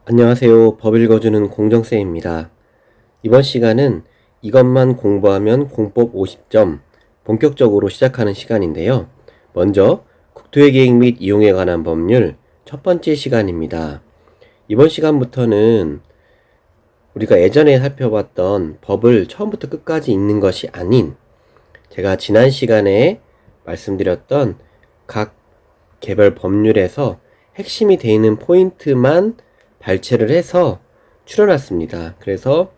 안녕하세요. 법 읽어주는 공정쌤입니다. 이번 시간은 이것만 공부하면 공법 50점 본격적으로 시작하는 시간인데요. 먼저 국토의 계획 및 이용에 관한 법률 첫 번째 시간입니다. 이번 시간부터는 우리가 예전에 살펴봤던 법을 처음부터 끝까지 읽는 것이 아닌 제가 지난 시간에 말씀드렸던 각 개별 법률에서 핵심이 되어 있는 포인트만 발췌를 해서 추려놨습니다. 그래서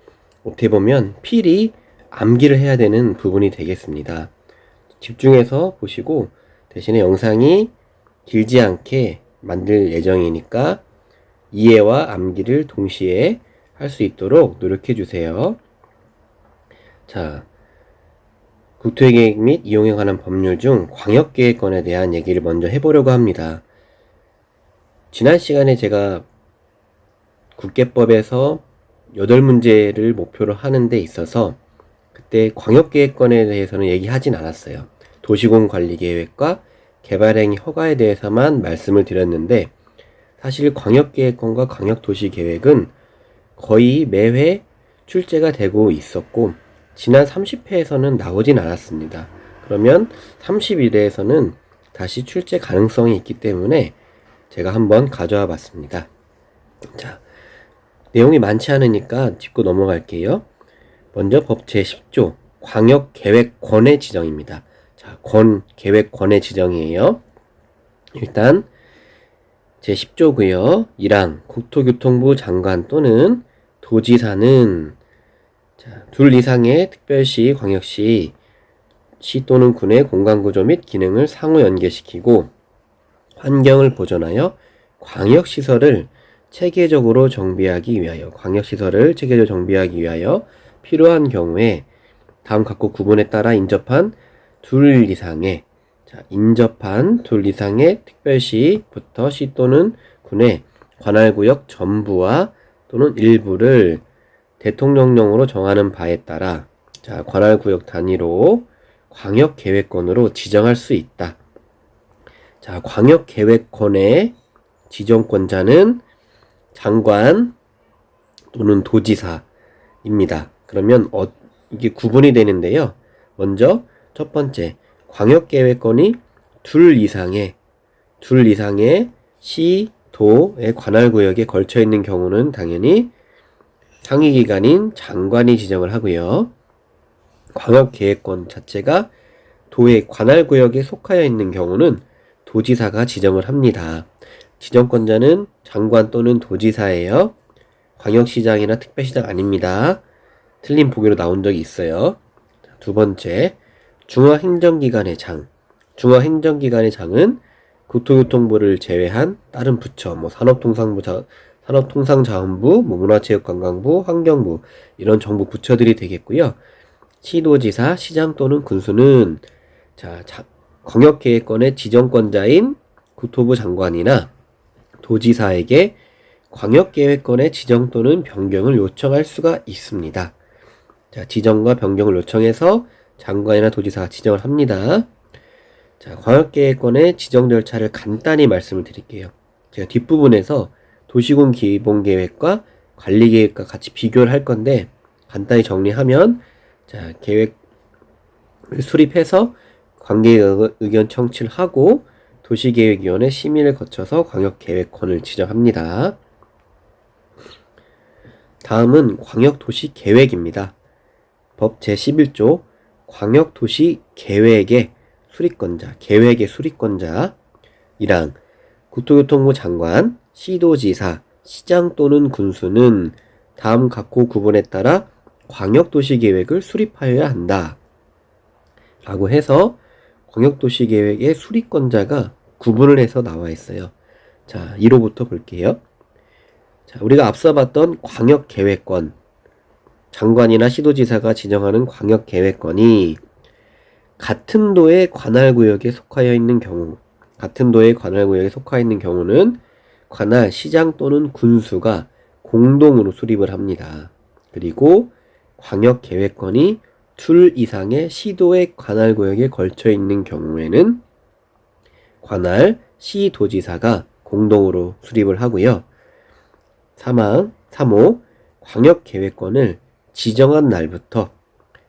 어떻게 보면 필히 암기를 해야 되는 부분이 되겠습니다. 집중해서 보시고 대신에 영상이 길지 않게 만들 예정이니까 이해와 암기를 동시에 할 수 있도록 노력해 주세요. 자, 국토계획 및 이용에 관한 법률 중 광역계획권에 대한 얘기를 먼저 해보려고 합니다. 지난 시간에 제가 국계법에서 8문제를 목표로 하는 데 있어서 그때 광역계획권에 대해서는 얘기하진 않았어요. 도시공관리계획과 개발행위 허가에 대해서만 말씀을 드렸는데 사실 광역계획권과 광역도시계획은 거의 매회 출제가 되고 있었고 지난 30회에서는 나오진 않았습니다. 그러면 31회에서는 다시 출제 가능성이 있기 때문에 제가 한번 가져와 봤습니다. 자, 내용이 많지 않으니까 짚고 넘어갈게요. 먼저 법 제10조 광역계획권의 지정입니다. 자, 계획권의 지정이에요. 일단 제10조고요. 1항 국토교통부 장관 또는 도지사는 둘 이상의 특별시, 광역시, 시 또는 군의 공간구조 및 기능을 상호 연계시키고 환경을 보존하여 광역시설을 체계적으로 정비하기 위하여 필요한 경우에 다음 각국 구분에 따라 인접한 둘 이상의 특별시부터 시 또는 군의 관할구역 전부와 또는 일부를 대통령령으로 정하는 바에 따라 관할구역 단위로 광역계획권으로 지정할 수 있다. 자, 광역계획권의 지정권자는 장관 또는 도지사입니다. 그러면 이게 구분이 되는데요. 먼저 첫 번째, 광역계획권이 둘 이상의 시, 도의 관할구역에 걸쳐 있는 경우는 당연히 상위기관인 장관이 지정을 하고요. 광역계획권 자체가 도의 관할구역에 속하여 있는 경우는 도지사가 지정을 합니다. 지정권자는 장관 또는 도지사예요. 광역시장이나 특별시장 아닙니다. 틀린 보기로 나온 적이 있어요. 두 번째, 중앙행정기관의 장은 국토교통부를 제외한 다른 부처, 산업통상자원부, 문화체육관광부, 환경부 이런 정부 부처들이 되겠고요. 시도지사, 시장 또는 군수는 광역계획권의 지정권자인 국토부 장관이나 도지사에게 광역계획권의 지정 또는 변경을 요청할 수가 있습니다. 지정과 변경을 요청해서 장관이나 도지사가 지정을 합니다. 광역계획권의 지정 절차를 간단히 말씀을 드릴게요. 제가 뒷부분에서 도시군 기본계획과 관리계획과 같이 비교를 할 건데 간단히 정리하면 계획을 수립해서 관계 의견 청취를 하고 도시계획위원회 심의를 거쳐서 광역계획권을 지정합니다. 다음은 광역도시계획입니다. 법 제11조 광역도시계획의 수립권자 1항 국토교통부 장관, 시도지사, 시장 또는 군수는 다음 각호 구분에 따라 광역도시계획을 수립하여야 한다. 라고 해서 광역도시계획의 수립권자가 구분을 해서 나와 있어요. 1호부터 볼게요. 우리가 앞서 봤던 광역계획권, 장관이나 시도지사가 지정하는 광역계획권이 같은 도의 관할구역에 속하여 있는 경우는 관할, 시장 또는 군수가 공동으로 수립을 합니다. 그리고 광역계획권이 둘 이상의 시도의 관할구역에 걸쳐 있는 경우에는 관할, 시도지사가 공동으로 수립을 하고요. 3호 광역계획권을 지정한 날부터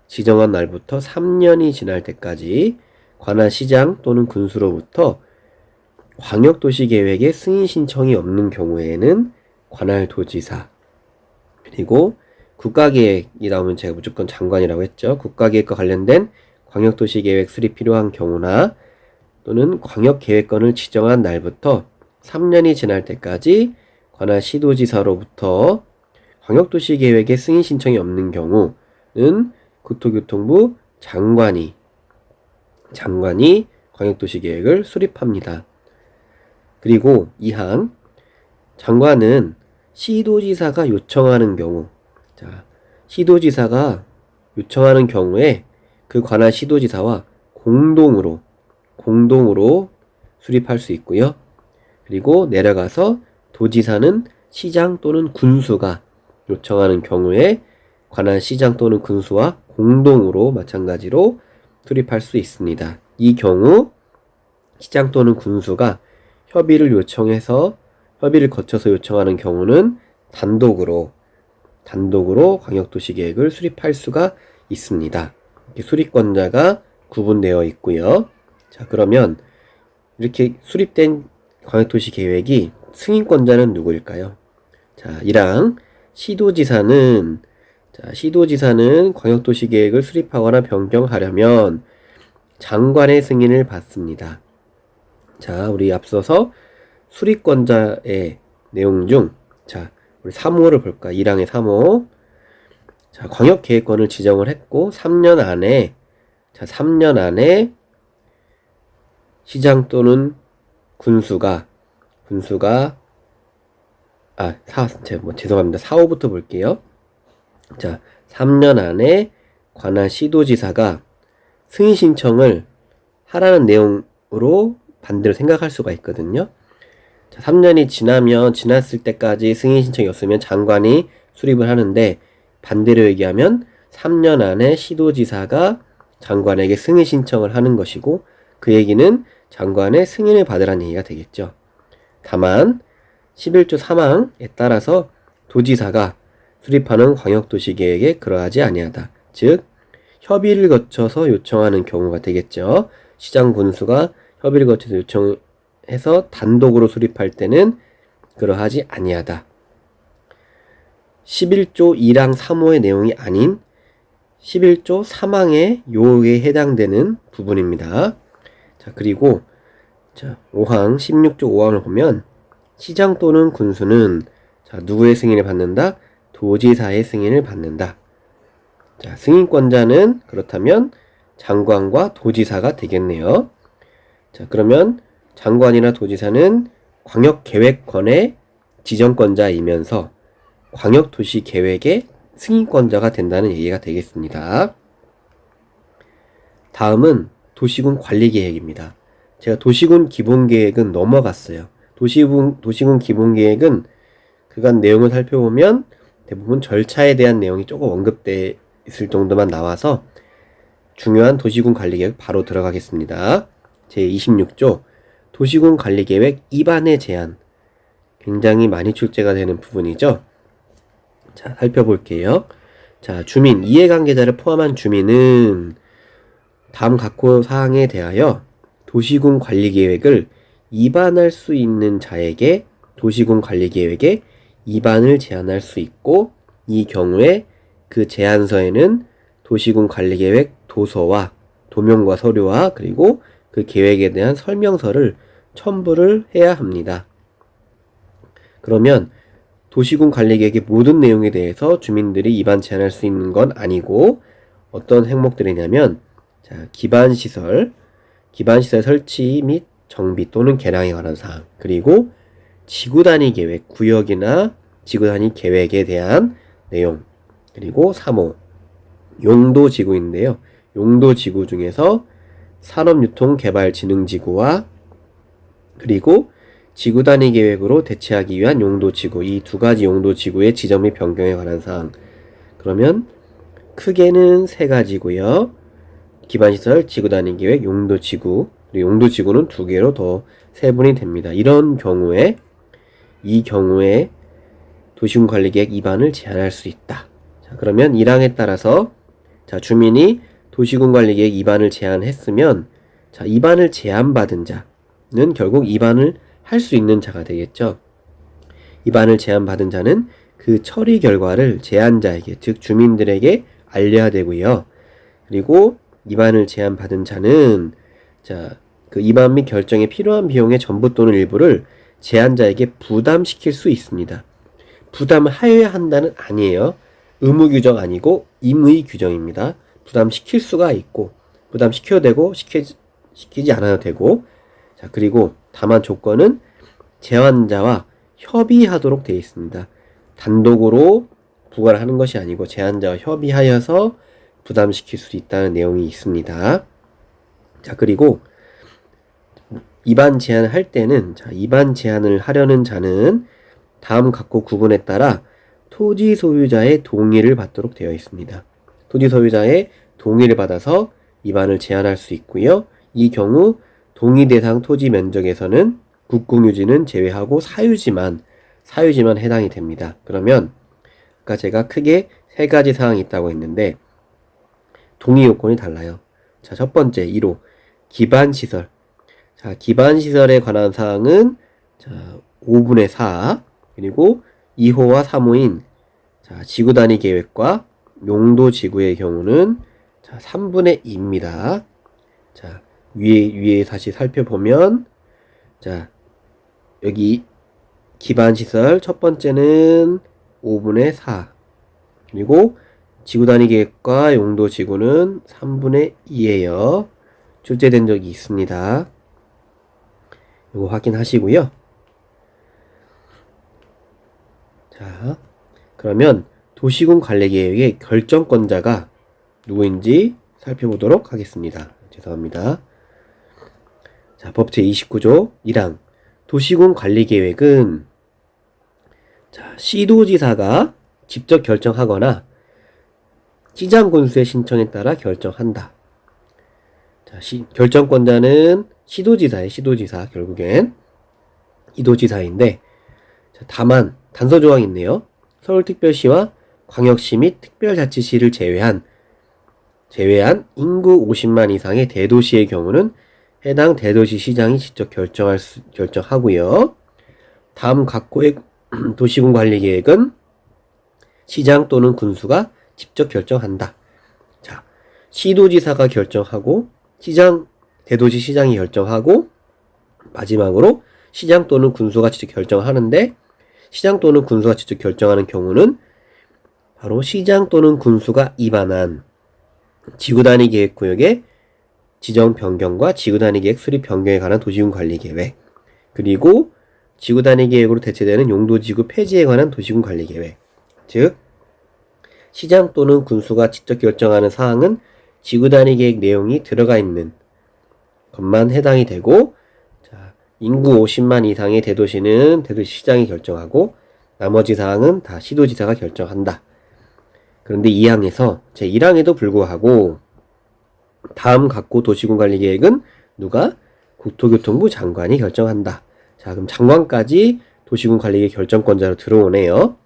3년이 지날 때까지 관할 시장 또는 군수로부터 광역도시계획의 승인 신청이 없는 경우에는 관할 도지사, 그리고 국가계획이 나오면 제가 무조건 장관이라고 했죠. 국가계획과 관련된 광역도시계획 수립 필요한 경우나 또는 광역계획권을 지정한 날부터 3년이 지날 때까지 관할 시도지사로부터 광역도시계획의 승인 신청이 없는 경우는 국토교통부 장관이 광역도시계획을 수립합니다. 그리고 2항 장관은 시도지사가 요청하는 경우, 시도지사가 요청하는 경우에 그 관할 시도지사와 공동으로 수립할 수 있고요. 그리고 내려가서 도지사는 시장 또는 군수가 요청하는 경우에 관할 시장 또는 군수와 공동으로 마찬가지로 수립할 수 있습니다. 이 경우 시장 또는 군수가 협의를 거쳐서 요청하는 경우는 단독으로 광역도시계획을 수립할 수가 있습니다. 이렇게 수립권자가 구분되어 있고요. 자, 그러면 이렇게 수립된 광역도시계획이 승인권자는 누구일까요? 자, 1항 시도지사는 광역도시계획을 수립하거나 변경하려면 장관의 승인을 받습니다. 자, 우리 앞서서 수립권자의 내용 중, 우리 3호를 볼까? 1항의 3호. 자, 광역계획권을 지정을 했고, 3년 안에 시장 또는 군수가, 죄송합니다. 4호부터 볼게요. 자, 3년 안에 관할 시도지사가 승인 신청을 하라는 내용으로 반대로 생각할 수가 있거든요. 자, 3년이 지났을 때까지 승인 신청이 없으면 장관이 수립을 하는데, 반대로 얘기하면 3년 안에 시도지사가 장관에게 승인 신청을 하는 것이고, 그 얘기는 장관의 승인을 받으라는 얘기가 되겠죠. 다만 11조 3항에 따라서 도지사가 수립하는 광역도시계획에 그러하지 아니하다. 즉 협의를 거쳐서 요청하는 경우가 되겠죠. 시장 군수가 협의를 거쳐서 요청해서 단독으로 수립할 때는 그러하지 아니하다. 11조 1항 3호의 내용이 아닌 11조 3항의 요에 해당되는 부분입니다. 자, 그리고 5항 16조 5항을 보면 시장 또는 군수는 누구의 승인을 받는다? 도지사의 승인을 받는다. 자, 승인권자는 그렇다면 장관과 도지사가 되겠네요. 자, 그러면 장관이나 도지사는 광역계획권의 지정권자이면서 광역도시계획의 승인권자가 된다는 얘기가 되겠습니다. 다음은 도시군 관리계획입니다. 제가 도시군 기본계획은 넘어갔어요. 도시군 기본계획은 그간 내용을 살펴보면 대부분 절차에 대한 내용이 조금 언급되어 있을 정도만 나와서 중요한 도시군 관리계획 바로 들어가겠습니다. 제26조 도시군 관리계획 입안의 제한, 굉장히 많이 출제가 되는 부분이죠. 자, 살펴볼게요. 자, 주민, 이해관계자를 포함한 주민은 다음 각호 사항에 대하여 도시군 관리계획을 입안할 수 있는 자에게 도시군 관리계획에 입안을 제한할 수 있고, 이 경우에 그 제안서에는 도시군 관리계획 도서와 도면과 서류와 그리고 그 계획에 대한 설명서를 첨부를 해야 합니다. 그러면 도시군 관리계획의 모든 내용에 대해서 주민들이 입안 제한할 수 있는 건 아니고, 어떤 항목들이냐면, 자, 기반시설 설치 및 정비 또는 개량에 관한 사항, 그리고 지구단위 계획, 구역이나 지구단위 계획에 대한 내용, 그리고 3호 용도지구인데요. 용도지구 중에서 산업유통개발진흥지구와 그리고 지구단위 계획으로 대체하기 위한 용도지구, 이 두 가지 용도지구의 지정 및 변경에 관한 사항. 그러면 크게는 세 가지고요. 기반시설, 지구단위 계획, 용도지구. 그리고 용도지구는 두 개로 더 세분이 됩니다. 이 경우에 도시군 관리계획 위반을 제한할 수 있다. 자, 그러면 1항에 따라서 자, 주민이 도시군 관리계획 위반을 제한했으면 자, 위반을 제한받은 자는 결국 위반을 할 수 있는 자가 되겠죠. 위반을 제한받은 자는 그 처리 결과를 제한자에게, 즉 주민들에게 알려야 되고요. 그리고 위반을 제한받은 자는 자, 그 위반 및 결정에 필요한 비용의 전부 또는 일부를 제한자에게 부담시킬 수 있습니다. 부담하여야 한다는 아니에요. 의무 규정 아니고 임의 규정입니다. 부담시킬 수가 있고 부담시켜도 되고 시키지 않아도 되고 자, 그리고 다만 조건은 제한자와 협의하도록 되어 있습니다. 단독으로 부과를 하는 것이 아니고 제한자와 협의하여서 부담시킬 수 있다는 내용이 있습니다. 자, 그리고 위반 제한을 할 때는 자, 위반 제한을 하려는 자는 다음 각호 구분에 따라 토지 소유자의 동의를 받도록 되어 있습니다. 토지 소유자의 동의를 받아서 위반을 제한할 수 있고요. 이 경우 동의 대상 토지 면적에서는 국공유지는 제외하고 사유지만 해당이 됩니다. 그러면 아까 제가 크게 세 가지 사항이 있다고 했는데 동의 요건이 달라요. 자, 첫 번째 1호 기반시설. 자, 기반시설에 관한 사항은 자, 5분의 4 그리고 2호와 3호인 자, 지구단위 계획과 용도지구의 경우는 자, 3분의 2입니다. 자, 위에 다시 살펴보면 자, 여기 기반시설 첫 번째는 5분의 4 그리고 지구단위 계획과 용도지구는 3분의 2예요. 출제된 적이 있습니다. 이거 확인하시고요. 자, 그러면 도시군 관리계획의 결정권자가 누구인지 살펴보도록 하겠습니다. 죄송합니다. 자, 법 제29조 1항 도시군 관리계획은 자, 시도지사가 직접 결정하거나 시장군수의 신청에 따라 결정한다. 자, 결정권자는 시도지사 결국엔 시도지사인데 자, 다만 단서조항이 있네요. 서울특별시와 광역시 및 특별자치시를 제외한 인구 50만 이상의 대도시의 경우는 해당 대도시 시장이 직접 결정하고요. 다음 각호의 도시군 관리계획은 시장 또는 군수가 직접 결정한다. 자, 시도지사가 결정하고 대도시 시장이 결정하고 마지막으로 시장 또는 군수가 직접 결정하는데 시장 또는 군수가 직접 결정하는 경우는 바로 시장 또는 군수가 위반한 지구단위 계획 구역의 지정 변경과 지구단위 계획 수립 변경에 관한 도시군 관리 계획 그리고 지구단위 계획으로 대체되는 용도지구 폐지에 관한 도시군 관리 계획 즉 시장 또는 군수가 직접 결정하는 사항은 지구단위 계획 내용이 들어가 있는 것만 해당이 되고 자, 인구 50만 이상의 대도시는 대도시 시장이 결정하고 나머지 사항은 다 시도지사가 결정한다. 그런데 2항에서 제1항에도 불구하고 다음 각호 도시군 관리 계획은 누가? 국토교통부 장관이 결정한다. 자, 그럼 장관까지 도시군 관리 계획 결정권자로 들어오네요.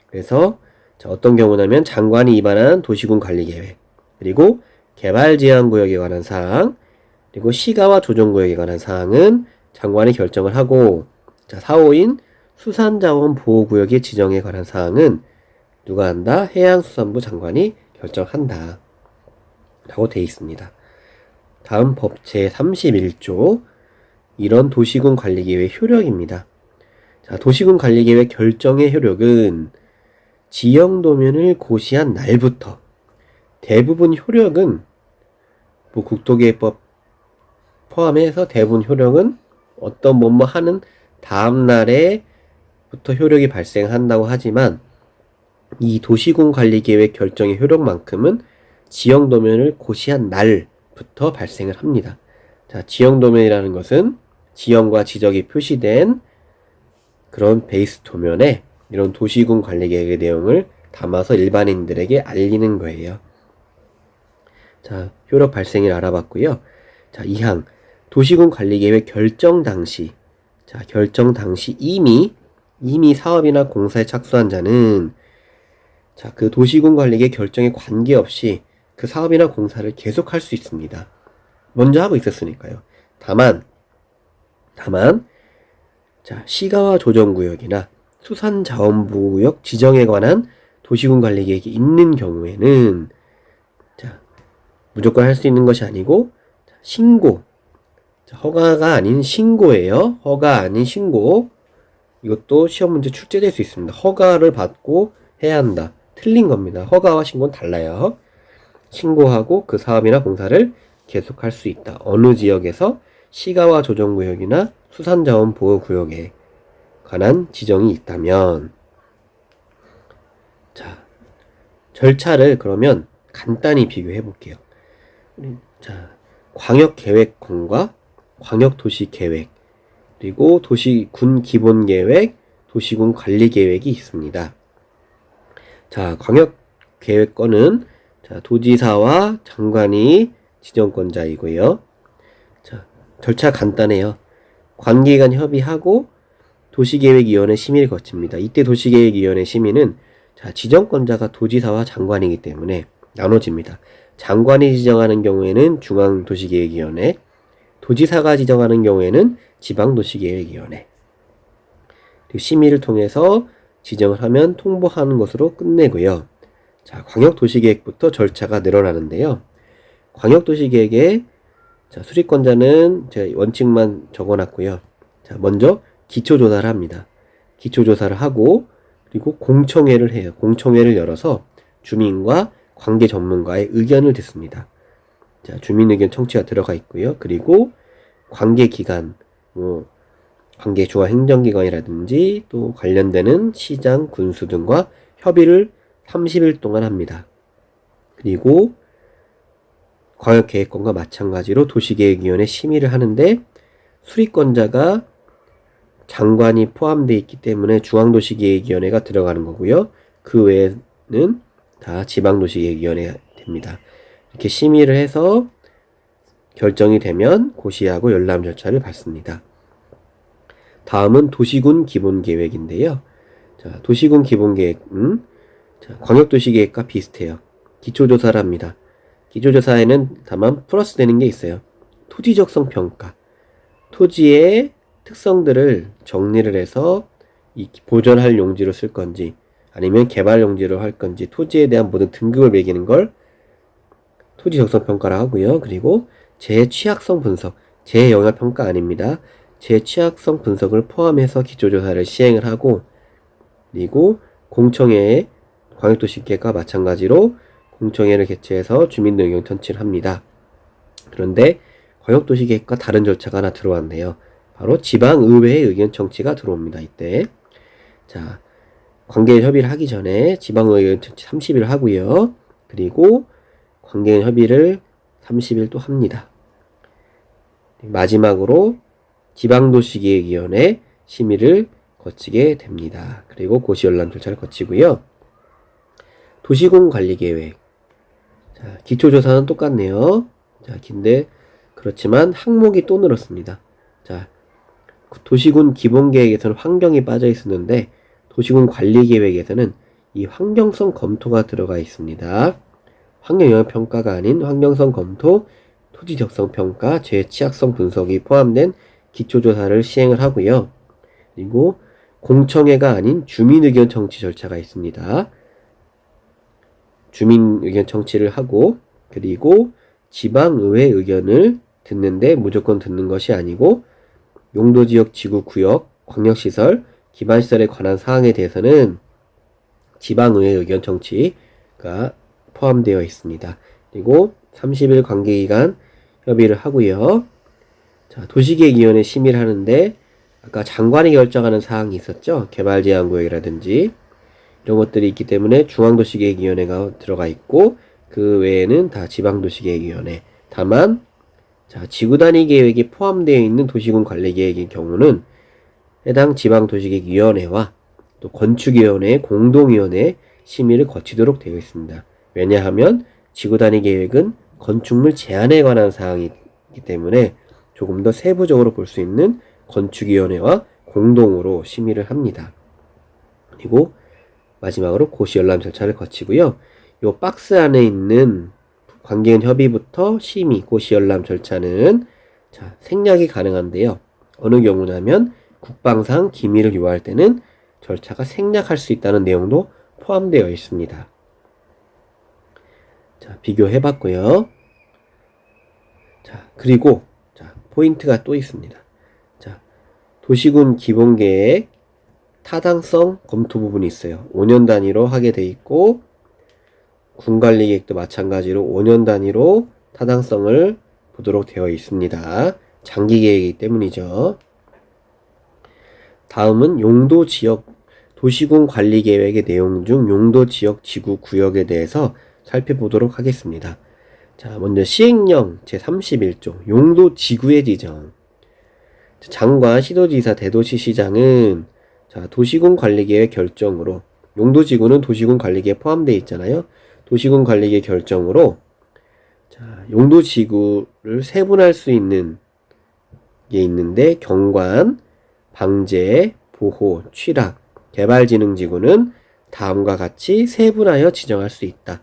그래서 자, 어떤 경우냐면 장관이 위반한 도시군 관리 계획 그리고 개발 제한 구역에 관한 사항 그리고 시가와 조정구역에 관한 사항은 장관이 결정을 하고 자, 4호인 수산자원 보호구역의 지정에 관한 사항은 누가 한다? 해양수산부 장관이 결정한다. 라고 되어 있습니다. 다음 법 제31조 이런 도시군 관리계획 효력입니다. 자, 도시군 관리계획 결정의 효력은 지형도면을 고시한 날부터 대부분 효력은 뭐 국토계획법 포함해서 대부분 효력은 어떤 뭐뭐 하는 다음 날에부터 효력이 발생한다고 하지만 이 도시군 관리계획 결정의 효력만큼은 지형도면을 고시한 날부터 발생을 합니다. 자, 지형도면이라는 것은 지형과 지적이 표시된 그런 베이스 도면에 이런 도시군 관리계획의 내용을 담아서 일반인들에게 알리는 거예요. 자, 효력 발생을 알아봤고요. 자, 2항 도시군 관리계획 결정 당시 자, 결정 당시 이미 이미 사업이나 공사에 착수한 자는 자, 그 도시군 관리계 결정에 관계없이 그 사업이나 공사를 계속할 수 있습니다. 먼저 하고 있었으니까요. 다만 자, 시가와 조정구역이나 수산자원보호구역 지정에 관한 도시군 관리계획이 있는 경우에는 자, 무조건 할 수 있는 것이 아니고 신고, 자, 허가가 아닌 신고예요. 허가 아닌 신고. 이것도 시험 문제 출제될 수 있습니다. 허가를 받고 해야 한다. 틀린 겁니다. 허가와 신고는 달라요. 신고하고 그 사업이나 공사를 계속할 수 있다. 어느 지역에서 시가와 조정구역이나 수산자원보호구역에 관한 지정이 있다면. 자, 절차를 그러면 간단히 비교해 볼게요. 자, 광역계획권과 광역도시계획, 그리고 도시군 기본계획, 도시군 관리계획이 있습니다. 자, 광역계획권은 자, 도지사와 장관이 지정권자이고요. 자, 절차 간단해요. 관계기관 협의하고 도시계획위원회 심의를 거칩니다. 이때 도시계획위원회 심의는 자, 지정권자가 도지사와 장관이기 때문에 나눠집니다. 장관이 지정하는 경우에는 중앙도시계획위원회, 도지사가 지정하는 경우에는 지방도시계획위원회. 심의를 통해서 지정을 하면 통보하는 것으로 끝내고요. 자, 광역도시계획부터 절차가 늘어나는데요. 광역도시계획의 자, 수립권자는 제가 원칙만 적어놨고요. 자, 먼저 기초조사를 합니다. 기초조사를 하고 그리고 공청회를 해요. 공청회를 열어서 주민과 관계 전문가의 의견을 듣습니다. 자, 주민 의견 청취가 들어가 있고요. 그리고 관계기관, 관계주와 행정기관이라든지 또 관련되는 시장, 군수 등과 협의를 30일 동안 합니다. 그리고 광역계획권과 마찬가지로 도시계획위원회 심의를 하는데 수립권자가 장관이 포함되어 있기 때문에 중앙도시계획위원회가 들어가는 거고요. 그 외에는 다 지방도시계획위원회가 됩니다. 이렇게 심의를 해서 결정이 되면 고시하고 열람 절차를 밟습니다. 다음은 도시군 기본계획인데요. 자, 도시군 기본계획은 자, 광역도시계획과 비슷해요. 기초조사를 합니다. 기초조사에는 다만 플러스 되는 게 있어요. 토지적성 평가. 토지의 특성들을 정리를 해서 보존할 용지로 쓸 건지 아니면 개발 용지로 할 건지 토지에 대한 모든 등급을 매기는 걸 토지 적성 평가를 하고요. 그리고 재취약성 분석, 재영향 평가 아닙니다. 재취약성 분석을 포함해서 기초조사를 시행을 하고 그리고 공청회에 광역도시계획과 마찬가지로 공청회를 개최해서 주민들 의견 청취를 합니다. 그런데 광역도시계획과 다른 절차가 하나 들어왔네요. 바로 지방의회의 의견 청취가 들어옵니다. 이때 자, 관계인 협의를 하기 전에 지방의회 의견 청취 30일 하고요. 그리고 관계인 협의를 30일 또 합니다. 마지막으로 지방도시계획위원회 심의를 거치게 됩니다. 그리고 고시열람 절차를 거치고요. 도시군 관리계획. 자, 기초조사는 똑같네요. 자, 근데 그렇지만 항목이 또 늘었습니다. 자, 도시군 기본계획에서는 환경이 빠져 있었는데 도시군 관리계획에서는 이 환경성 검토가 들어가 있습니다. 환경영향평가가 아닌 환경성 검토, 토지적성평가, 재취약성 분석이 포함된 기초조사를 시행을 하고요. 그리고 공청회가 아닌 주민의견 청취 절차가 있습니다. 주민의견 청취를 하고 그리고 지방의회 의견을 듣는데 무조건 듣는 것이 아니고 용도지역, 지구구역, 광역시설, 기반시설에 관한 사항에 대해서는 지방의회 의견 청취가 포함되어 있습니다. 그리고 30일 관계기간 협의를 하고요. 자, 도시계획위원회 심의를 하는데 아까 장관이 결정하는 사항이 있었죠. 개발제한구역이라든지 이런 것들이 있기 때문에 중앙도시계획위원회가 들어가 있고 그 외에는 다 지방도시계획위원회. 다만 자, 지구단위 계획이 포함되어 있는 도시군 관리계획의 경우는 해당 지방도시계획위원회와 또 건축위원회의 공동위원회 심의를 거치도록 되어 있습니다. 왜냐하면 지구단위 계획은 건축물 제한에 관한 사항이기 때문에 조금 더 세부적으로 볼 수 있는 건축위원회와 공동으로 심의를 합니다. 그리고 마지막으로 고시열람 절차를 거치고요. 요 박스 안에 있는 관계인 협의부터 심의, 고시열람 절차는 생략이 가능한데요. 어느 경우냐면 국방상 기밀을 요할 때는 절차가 생략할 수 있다는 내용도 포함되어 있습니다. 비교해봤고요. 그리고 포인트가 또 있습니다. 도시군 기본계획 타당성 검토 부분이 있어요. 5년 단위로 하게 돼 있고 군관리계획도 마찬가지로 5년 단위로 타당성을 보도록 되어 있습니다. 장기 계획이기 때문이죠. 다음은 용도지역 도시군 관리계획의 내용 중 용도지역 지구 구역에 대해서 살펴보도록 하겠습니다. 먼저 시행령 제31조 용도지구의 지정. 장관, 시도지사, 대도시시장은 도시군 관리계획 결정으로 용도지구는 도시군 관리계획에 포함되어 있잖아요. 도시군 관리계획 결정으로 용도지구를 세분할 수 있는 게 있는데 경관, 방제, 보호, 취락, 개발진흥지구는 다음과 같이 세분하여 지정할 수 있다.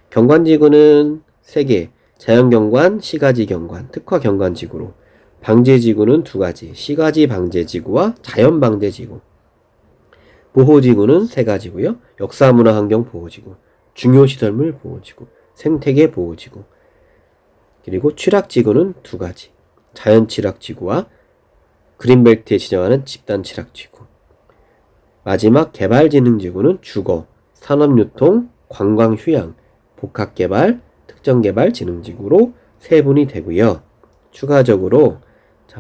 경관지구는 3개, 자연경관, 시가지경관, 특화경관지구로 방제지구는 2가지, 시가지 방제지구와 자연방제지구. 보호지구는 3가지고요. 역사문화환경보호지구, 중요시설물 보호지구, 생태계 보호지구. 그리고 취락지구는 2가지, 자연취락지구와 그린벨트에 지정하는 집단취락지구. 마지막 개발진흥지구는 주거, 산업유통, 관광휴양, 복합개발, 특정개발진흥지구로 세분이 되고요. 추가적으로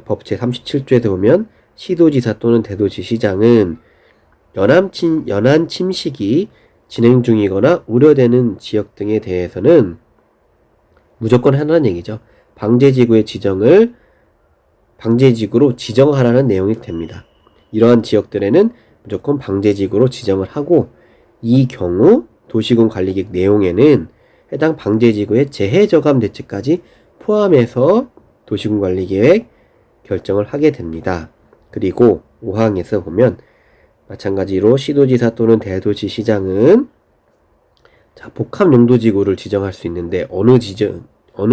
법 제37조에 보면 시도지사 또는 대도시시장은 연안 침식이 진행 중이거나 우려되는 지역 등에 대해서는 무조건 하라는 얘기죠. 방제지구로 지정하라는 내용이 됩니다. 이러한 지역들에는 무조건 방제지구로 지정을 하고 이 경우 도시군 관리계획 내용에는 해당 방제지구의 재해저감 대책까지 포함해서 도시군 관리계획 결정을 하게 됩니다. 그리고 5항에서 보면 마찬가지로 시도지사 또는 대도시시장은 복합용도지구를 지정할 수 있는데 어느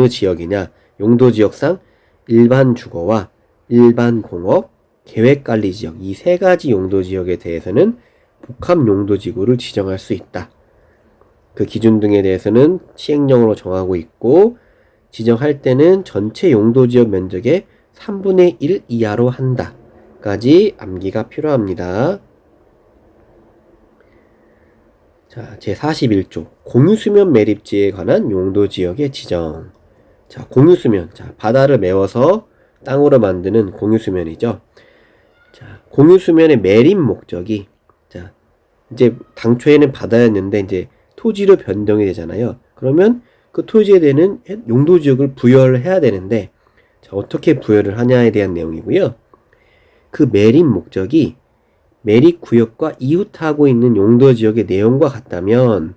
지역이냐, 용도지역상 일반 주거와 일반 공업, 계획관리지역 이 3가지 용도지역에 대해서는 복합용도지구를 지정할 수 있다. 그 기준 등에 대해서는 시행령으로 정하고 있고 지정할 때는 전체 용도지역 면적의 3분의 1 이하로 한다. 까지 암기가 필요합니다. 제41조 공유수면 매립지에 관한 용도지역의 지정. 공유수면. 바다를 메워서 땅으로 만드는 공유수면이죠. 공유수면의 매립 목적이 이제 당초에는 바다였는데 이제 토지로 변동이 되잖아요. 그러면 그 토지에 대한 용도지역을 부여를 해야 되는데 어떻게 부여를 하냐에 대한 내용이고요. 그 매립 목적이 매립 구역과 이웃하고 있는 용도지역의 내용과 같다면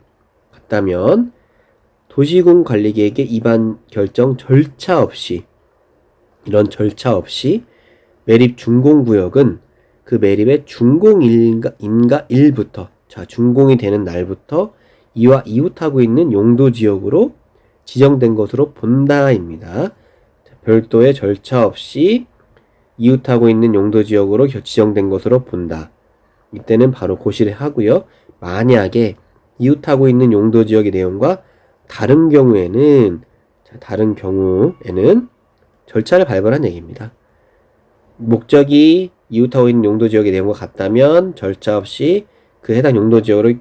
도시군 관리계획의 입안 결정 절차 없이 이런 절차 없이 매립 준공구역은 그 매립의 준공일부터 준공이 되는 날부터 이와 이웃하고 있는 용도지역으로 지정된 것으로 본다입니다. 별도의 절차 없이 이웃하고 있는 용도지역으로 지정된 것으로 본다. 이때는 바로 고시를 하고요. 만약에 이웃하고 있는 용도지역의 내용과 다른 경우에는 절차를 밟으라는 얘기입니다. 목적이 이웃하고 있는 용도지역의 내용과 같다면 절차 없이 그 해당 용도지역으로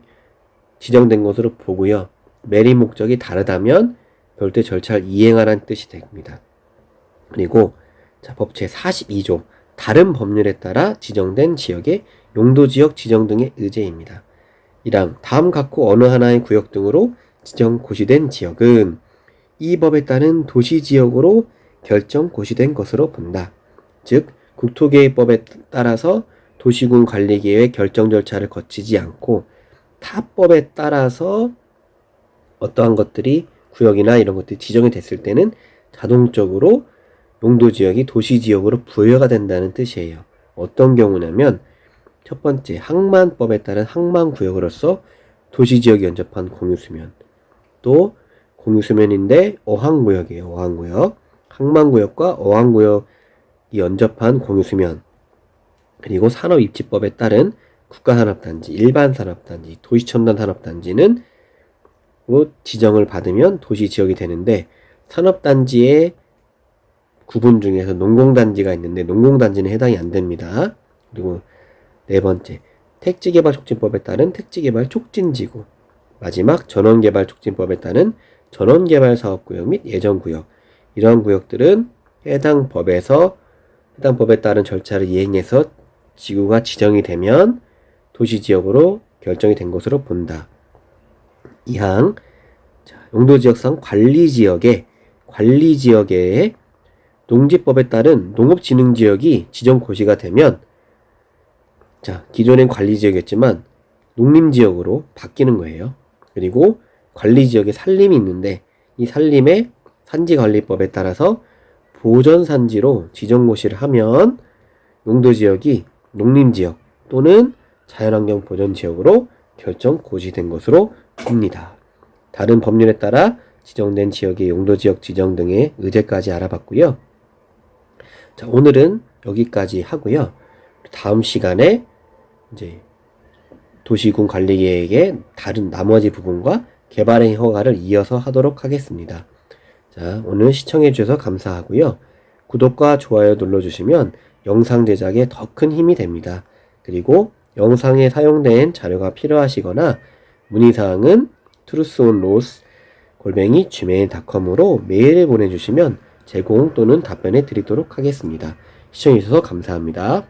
지정된 것으로 보고요. 매립 목적이 다르다면 별도의 절차를 이행하라는 뜻이 됩니다. 그리고 법 제42조 다른 법률에 따라 지정된 지역의 용도지역 지정 등의 의제입니다. 1항 다음 각호 어느 하나의 구역 등으로 지정 고시된 지역은 이 법에 따른 도시지역으로 결정 고시된 것으로 본다. 즉 국토계획법에 따라서 도시군 관리계획 결정 절차를 거치지 않고 타법에 따라서 어떠한 것들이 구역이나 이런 것들이 지정이 됐을 때는 자동적으로 용도지역이 도시지역으로 부여가 된다는 뜻이에요. 어떤 경우냐면 첫 번째, 항만법에 따른 항만구역으로서 도시지역이 연접한 공유수면. 또 공유수면인데 어항구역이에요. 어항구역. 항만구역과 어항구역이 연접한 공유수면. 그리고 산업입지법에 따른 국가산업단지, 일반산업단지, 도시첨단산업단지는 지정을 받으면 도시지역이 되는데, 산업단지의 구분 중에서 농공단지가 있는데 농공단지는 해당이 안 됩니다. 그리고 네 번째, 택지개발촉진법에 따른 택지개발촉진지구. 마지막, 전원개발촉진법에 따른 전원개발사업구역 및 예정구역. 이러한 구역들은 해당 법에 따른 절차를 이행해서 지구가 지정이 되면 도시지역으로 결정이 된 것으로 본다. 2항, 용도지역상 관리지역에 농지법에 따른 농업진흥지역이 지정고시가 되면, 기존엔 관리지역이었지만 농림지역으로 바뀌는 거예요. 그리고 관리지역에 산림이 있는데 이 산림의 산지관리법에 따라서 보전산지로 지정고시를 하면 용도지역이 농림지역 또는 자연환경보전지역으로 결정고시된 것으로 봅니다. 다른 법률에 따라 지정된 지역의 용도지역 지정 등의 의제까지 알아봤고요. 오늘은 여기까지 하고요. 다음 시간에 이제 도시군 관리계획의 다른 나머지 부분과 개발행 허가를 이어서 하도록 하겠습니다. 오늘 시청해주셔서 감사하고요. 구독과 좋아요 눌러주시면 영상 제작에 더 큰 힘이 됩니다. 그리고 영상에 사용된 자료가 필요하시거나 문의사항은 truthonloss@gmail.com으로 메일을 보내주시면 제공 또는 답변해 드리도록 하겠습니다. 시청해주셔서 감사합니다.